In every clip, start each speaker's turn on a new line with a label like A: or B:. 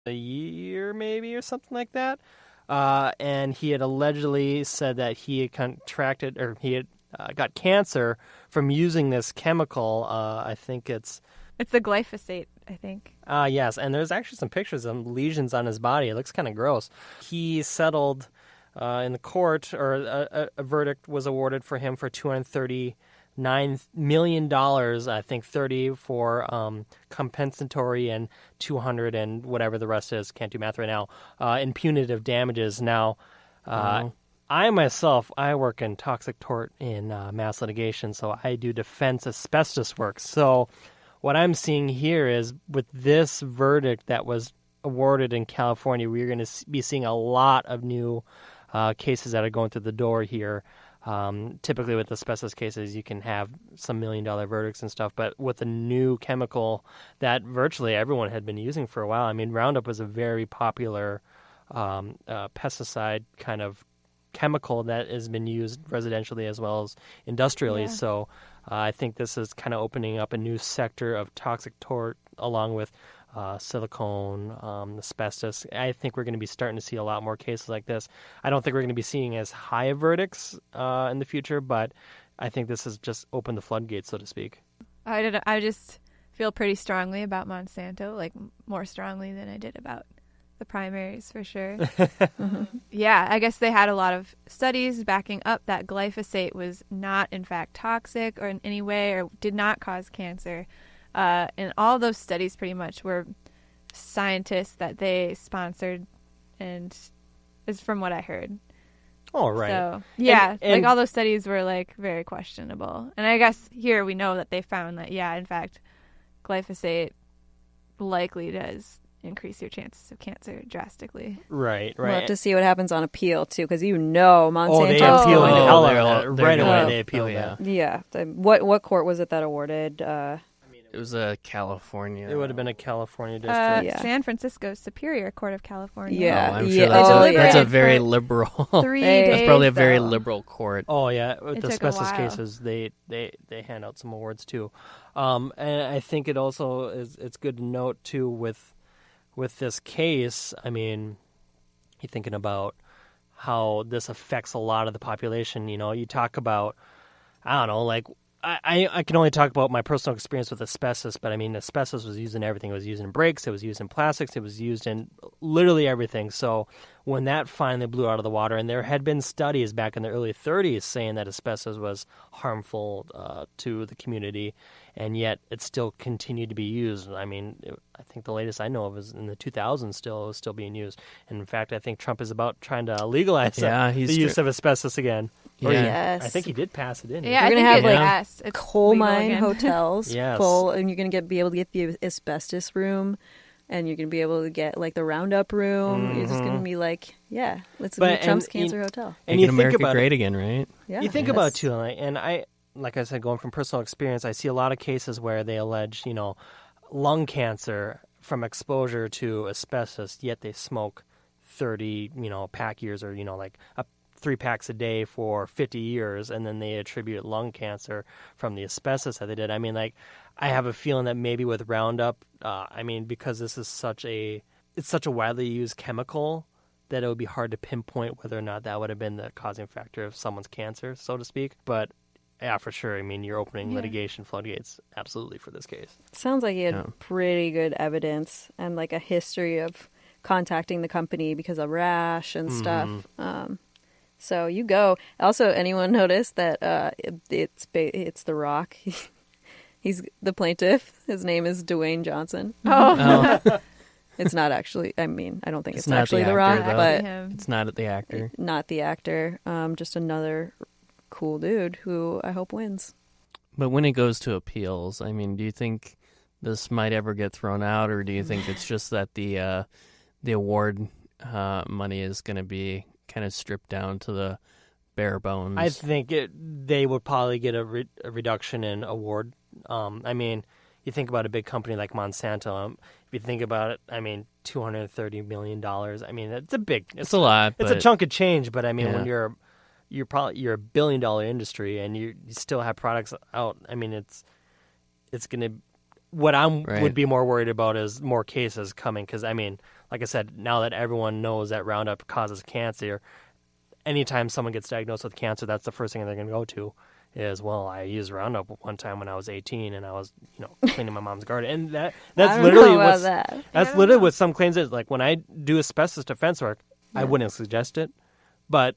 A: a year maybe or something like that. And he had allegedly said that he had contracted or he had got cancer from using this chemical. I think it's
B: the glyphosate, I think.
A: yes, and there's actually some pictures of lesions on his body. It looks kind of gross. He settled in the court, or a verdict was awarded for him for $239 million. I think 30 for compensatory and 200 and whatever the rest is. Can't do math right now. In punitive damages. Now, I myself, I work in toxic tort in mass litigation, so I do defense asbestos work. So what I'm seeing here is with this verdict that was awarded in California, we're going to be seeing a lot of new cases that are going through the door here. Typically with asbestos cases, you can have some $1 million verdicts and stuff, but with a new chemical that virtually everyone had been using for a while. I mean, Roundup was a very popular pesticide kind of chemical that has been used residentially as well as industrially.
B: Yeah.
A: So I think this is kind of opening up a new sector of toxic tort along with silicone, asbestos. I think we're going to be starting to see a lot more cases like this. I don't think we're going to be seeing as high verdicts in the future, but I think this has just opened the floodgates, so to speak.
B: I just feel pretty strongly about Monsanto, like more strongly than I did about the primaries, for sure. Yeah, I guess they had a lot of studies backing up that glyphosate was not, in fact, toxic or in any way or did not cause cancer. And all those studies pretty much were scientists that they sponsored, and is from what I heard.
A: Oh, right.
B: So, yeah,
A: and
B: like all those studies were like very questionable. And I guess here we know that they found that, yeah, in fact, glyphosate likely does increase your chances of cancer drastically.
A: Right.
C: We'll have to see what happens on appeal, too, because Monsanto...
A: Oh, they appealed the hell out of that. Right away, they appealed that.
C: Yeah. What court was it that awarded...
D: It was a California.
A: It would have been a California district.
B: San Francisco Superior Court of California.
C: Yeah.
D: I'm sure that's a very
B: for
D: liberal.
B: 3 days.
D: That's probably a very liberal court.
A: Oh yeah, with
B: It
A: the
B: took a
A: asbestos
B: while.
A: cases, they hand out some awards too, and I think it also it's good to note too with this case. I mean, you're thinking about how this affects a lot of the population. You know, you talk about, I don't know, like. I can only talk about my personal experience with asbestos, but I mean, asbestos was used in everything. It was used in brakes, it was used in plastics, it was used in literally everything. So when that finally blew out of the water, and there had been studies back in the early 30s saying that asbestos was harmful to the community, and yet it still continued to be used. I mean, I think the latest I know of is in the 2000s still, it was still being used. And in fact, I think Trump is about trying to legalize the use of asbestos again.
D: Yeah.
C: Yes.
A: I think he did pass it in.
B: Yeah,
C: We're
B: I
C: gonna
B: think
C: have,
B: it
C: like,
B: passed. It's
C: coal
B: legal
C: mine
B: again.
C: hotels
A: Yes.
C: full, and you're going to be able to get the asbestos room, and you're going to be able to get like the Roundup room. You're just going to be like, yeah, let's go to Trump's Cancer Hotel.
A: And
D: Making
A: you think
D: America
A: about
D: great again, right?
C: Yeah,
A: you think about it too, and like I said, going from personal experience, I see a lot of cases where they allege, lung cancer from exposure to asbestos, yet they smoke 30, pack years or, like 3 packs a day for 50 years, and then they attribute lung cancer from the asbestos that they did. I mean, like, I have a feeling that maybe with Roundup, because this is such a widely used chemical, that it would be hard to pinpoint whether or not that would have been the causing factor of someone's cancer, so to speak. But yeah, for sure. I mean, you're opening litigation floodgates absolutely for this case.
C: Sounds like he had pretty good evidence and like a history of contacting the company because of rash and stuff. So you go. Also, anyone notice that it's The Rock? He's the plaintiff. His name is Dwayne Johnson.
B: Oh.
C: It's not actually. I mean, I don't think it's
D: not
C: actually
D: the
C: The Rock,
D: actor, though.
C: but
D: It's not the actor.
C: not the actor. Just another cool dude who I hope wins.
D: But when it goes to appeals, I mean, do you think this might ever get thrown out, or do you think it's just that the award money is going to be kind of stripped down to the bare bones?
A: I think they would probably get a reduction in award. I mean, you think about a big company like Monsanto. If you think about it, I mean, $230 million. I mean, it's a big.
D: It's a lot.
A: It's a chunk of change. But I mean,
D: Yeah.
A: when you're a $1 billion industry and you still have products out. I mean, it's gonna. What I would be more worried about is more cases coming, because I mean, like I said, now that everyone knows that Roundup causes cancer, anytime someone gets diagnosed with cancer, that's the first thing they're going to go to is, well, I used Roundup one time when I was 18 and I was, cleaning my mom's garden. And that's
C: I
A: literally
C: don't know about
A: what's,
C: that.
A: that's literally what some claims is. Like when I do asbestos defense work, I wouldn't suggest it, but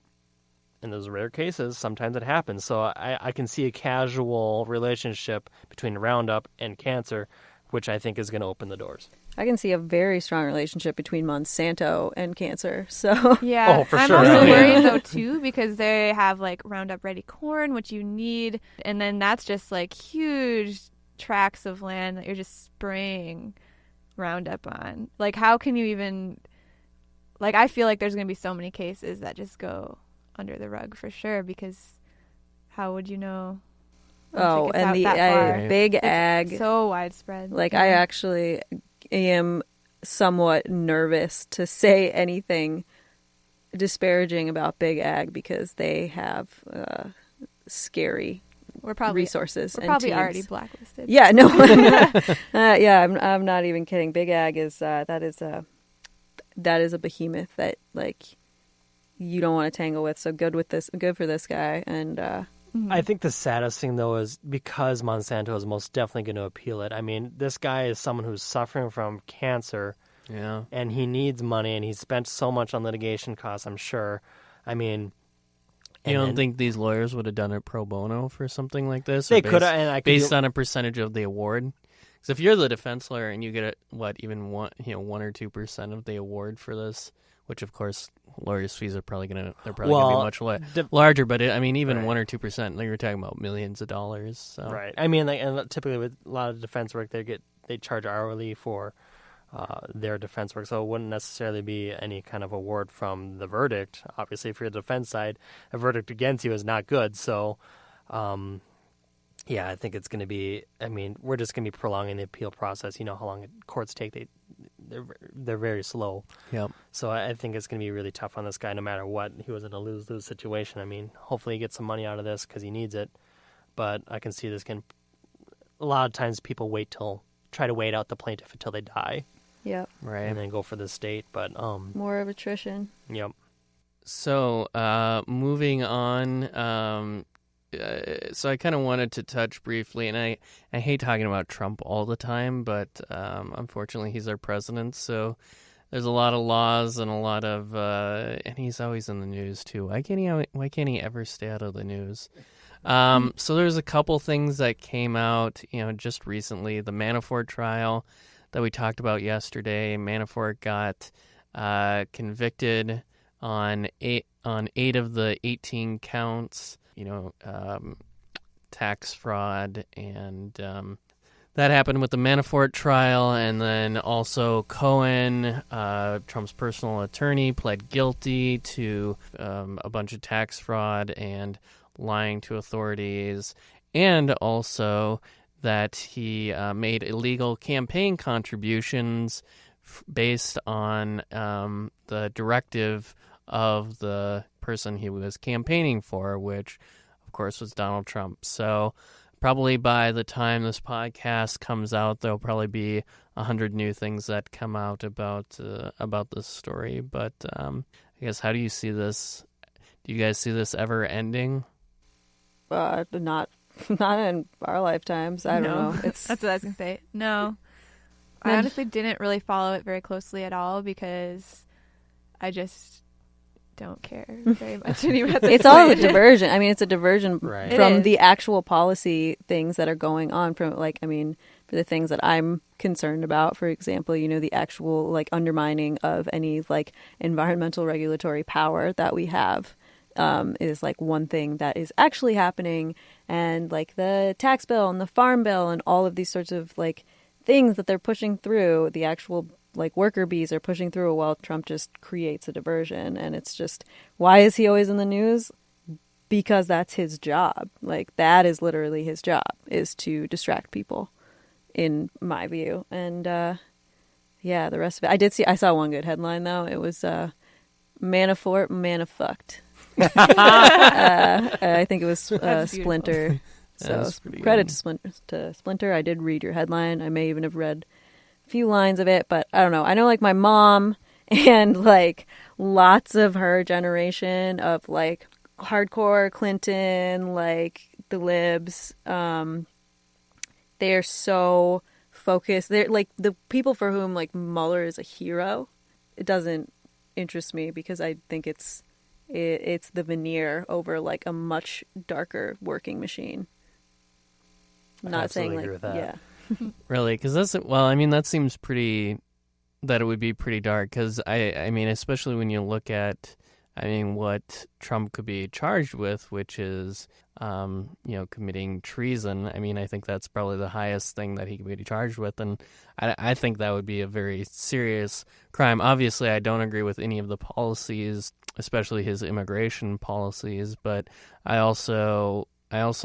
A: in those rare cases, sometimes it happens. So I can see a casual relationship between Roundup and cancer, which I think is going to open the doors.
C: I can see a very strong relationship between Monsanto and cancer. So
B: Yeah,
A: Oh, for
B: I'm
A: sure.
B: also
A: Yeah.
B: worried though too because they have like Roundup Ready corn, which you need, and then that's just like huge tracts of land that you're just spraying Roundup on. Like, how can you even? Like, I feel like there's gonna be so many cases that just go under the rug for sure because how would you know? once it
C: oh,
B: gets
C: and
B: out
C: the
B: that far?
C: big
B: It's
C: ag.
B: so widespread.
C: Like,
B: Yeah.
C: I actually am somewhat nervous to say anything disparaging about big ag because they have scary
B: we're probably
C: resources
B: we're
C: and
B: probably
C: teams.
B: already blacklisted.
C: Yeah, no, yeah, I'm not even kidding. Big ag is that is a behemoth that like you don't want to tangle with. So good for this guy, and
A: I think the saddest thing, though, is because Monsanto is most definitely going to appeal it. I mean, this guy is someone who's suffering from cancer,
D: Yeah.
A: and he needs money, and he's spent so much on litigation costs, I'm sure. I mean...
D: You don't think these lawyers would have done it pro bono for something like this?
A: They
D: Or
A: could have, and I could
D: based on a percentage of the award? Because if you're the defense lawyer and you get even 1 or 2% of the award for this, which of course lawyers' fees are probably gonna be much larger, but even
A: Right.
D: 1 or 2%, like you're talking about millions of dollars. So.
A: Right. I mean, and typically with a lot of defense work, they charge hourly for their defense work, so it wouldn't necessarily be any kind of award from the verdict. Obviously, if you're the defense side, a verdict against you is not good. So, yeah, I think it's going to be. I mean, we're just going to be prolonging the appeal process. You know how long courts take; they're very slow.
D: Yep.
A: So I think it's going to be really tough on this guy, no matter what. He was in a lose-lose situation. I mean, hopefully he gets some money out of this because he needs it. But I can see this can. A lot of times, people try to wait out the plaintiff until they die.
C: yep,
D: Right.
A: And then go for the state, but
C: more of attrition.
A: yep.
D: So, moving on, so I kind of wanted to touch briefly, and I hate talking about Trump all the time, but unfortunately he's our president, so there's a lot of laws and a lot of, and he's always in the news too. Why can't he ever stay out of the news? So there's a couple things that came out, just recently. The Manafort trial that we talked about yesterday. Manafort got convicted on eight of the 18 counts, tax fraud, and that happened with the Manafort trial. And then also Cohen, Trump's personal attorney, pled guilty to a bunch of tax fraud and lying to authorities, and also that he made illegal campaign contributions based on the directive of the person he was campaigning for, which, of course, was Donald Trump. So probably by the time this podcast comes out, there'll probably be 100 new things that come out about this story. But I guess, how do you see this? Do you guys see this ever ending?
C: Not in our lifetimes. I don't know.
B: That's what I was gonna say. No, I honestly didn't really follow it very closely at all because I just don't care very much anymore.
C: It's all a diversion. I mean, it's a diversion
A: Right.
C: from
B: It is.
C: the actual policy things that are going on. For the things that I'm concerned about, for example, the actual undermining of any environmental regulatory power that we have. Is one thing that is actually happening, and the tax bill and the farm bill and all of these sorts of things that they're pushing through, the actual worker bees are pushing through while Trump just creates a diversion. And it's just, why is he always in the news? Because that's his job. That is literally his job, is to distract people, in my view. And yeah, the rest of it, I saw one good headline though. It was Manafort Manafucked. I think it was Splinter. So credit to Splinter. I did read your headline. I may even have read a few lines of it, but I don't know. I know my mom And like lots of her generation of like hardcore Clinton, like the libs, they're so focused. They're like the people for whom like Mueller is a hero. It doesn't interest me because I think it's the veneer over like a much darker working machine. I'm not saying like
A: agree with that.
C: yeah.
D: Really? Because that seems pretty, that it would be pretty dark. Because I mean, especially when you look at, I mean, what Trump could be charged with, which is, committing treason. I mean, I think that's probably the highest thing that he could be charged with. And I think that would be a very serious crime. Obviously, I don't agree with any of the policies, especially his immigration policies. But I also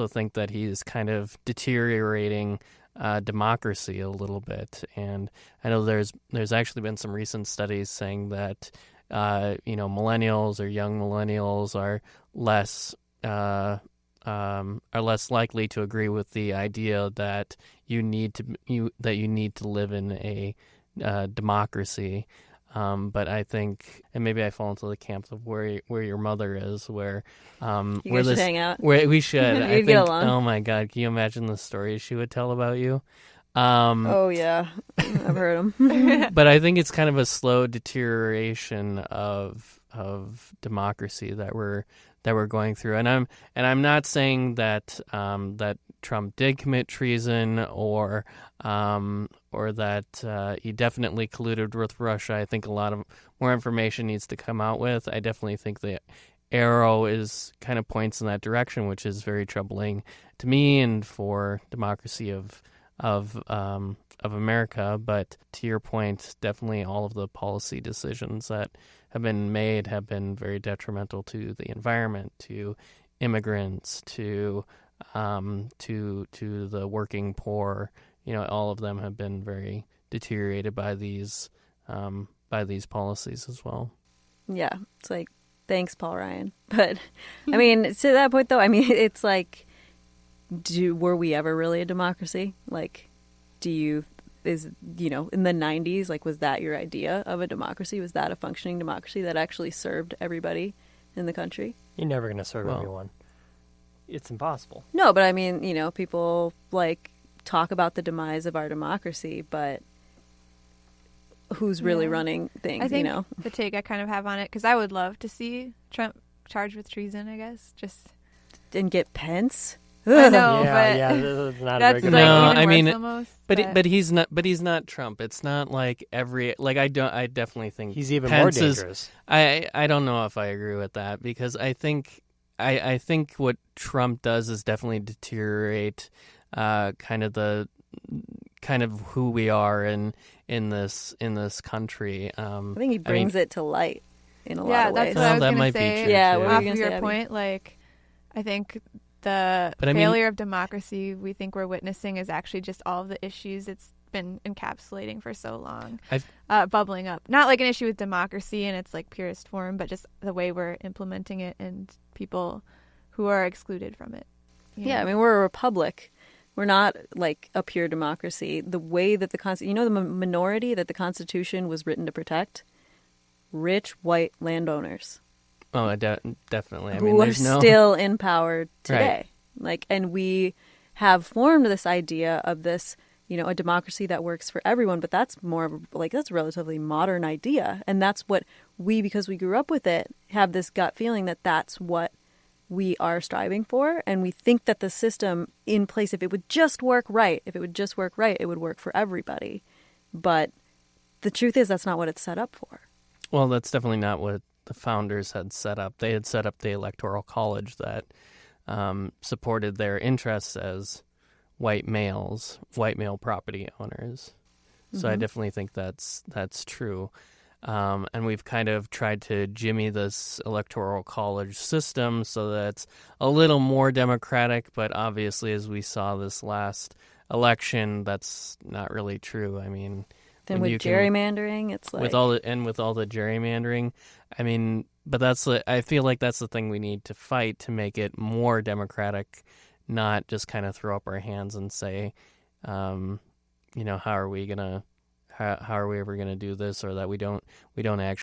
D: think that he's kind of deteriorating democracy a little bit. And I know there's actually been some recent studies saying that millennials or young millennials are less likely to agree with the idea that you need to live in a democracy. But I think, and maybe I fall into the camp of where your mother is, where
C: You guys should hang out.
D: where we should.
C: You'd
D: I
C: get
D: think.
C: along.
D: Oh my God, can you imagine the stories she would tell about you?
C: Oh yeah, I've heard them.
D: But I think it's kind of a slow deterioration of democracy that we're going through, and I'm not saying that that Trump did commit treason or that he definitely colluded with Russia. I think a lot of more information needs to come out with. I definitely think the arrow is kind of points in that direction, which is very troubling to me and for democracy of America. But to your point, definitely all of the policy decisions that have been made have been very detrimental to the environment, to immigrants, to the working poor. All of them have been very deteriorated by these policies as well.
C: Yeah, it's like, thanks, Paul Ryan. But I mean, to that point though, I mean, it's like, were we ever really a democracy? Like, in the 90s, like, was that your idea of a democracy? Was that a functioning democracy that actually served everybody in the country?
A: You're never going to serve everyone. It's impossible.
C: No, but I mean, people like talk about the demise of our democracy, but who's really running things,
B: I think the take I kind of have on it, because I would love to see Trump charged with treason, I guess.
C: And get Pence?
B: I know,
A: that's not
B: that's
A: a very good
B: like
D: No,
B: even
D: I
B: worse
D: mean,
B: almost.
D: But he's not Trump. It's not like I definitely think
A: He's even
D: Pence
A: more
D: is-
A: dangerous.
D: I don't know if I agree with that, because I think what Trump does is definitely deteriorate kind of who we are in this country.
C: I think he brings it to light in a lot of
B: that's
C: ways.
B: what I was
D: that
B: going to
D: might be
B: say.
D: true,
C: Yeah,
D: too.
C: what were you
B: Off
C: gonna
B: of
C: say,
B: your
C: Abby?
B: point, like, I think the
D: But I mean-
B: failure of democracy we think we're witnessing is actually just all of the issues it's been encapsulating for so long, bubbling up. Not like an issue with democracy in its like purest form, but just the way we're implementing it and people who are excluded from it.
C: Yeah, I mean, we're a republic. We're not like a pure democracy. The way that the minority that the Constitution was written to protect, rich white landowners.
D: Oh, definitely. I
C: who
D: mean,
C: are
D: there's no
C: still in power
D: Right.
C: today. Like, and we have formed this idea of this, a democracy that works for everyone, but that's more of that's a relatively modern idea. And that's what because we grew up with it, have this gut feeling that that's what we are striving for. And we think that the system in place, if it would just work right, it would work for everybody. But the truth is that's not what it's set up for.
D: Well, that's definitely not what the founders had set up. They had set up the Electoral College that supported their interests as white male property owners. So I definitely think that's true. And we've kind of tried to jimmy this Electoral College system so that it's a little more democratic, but obviously, as we saw this last election, that's not really true. I mean,
C: Then with gerrymandering, it's like
D: with all the gerrymandering, I mean, but I feel like that's the thing we need to fight to make it more democratic, not just kind of throw up our hands and say, how are we gonna how are we ever going to do this, or that we don't actually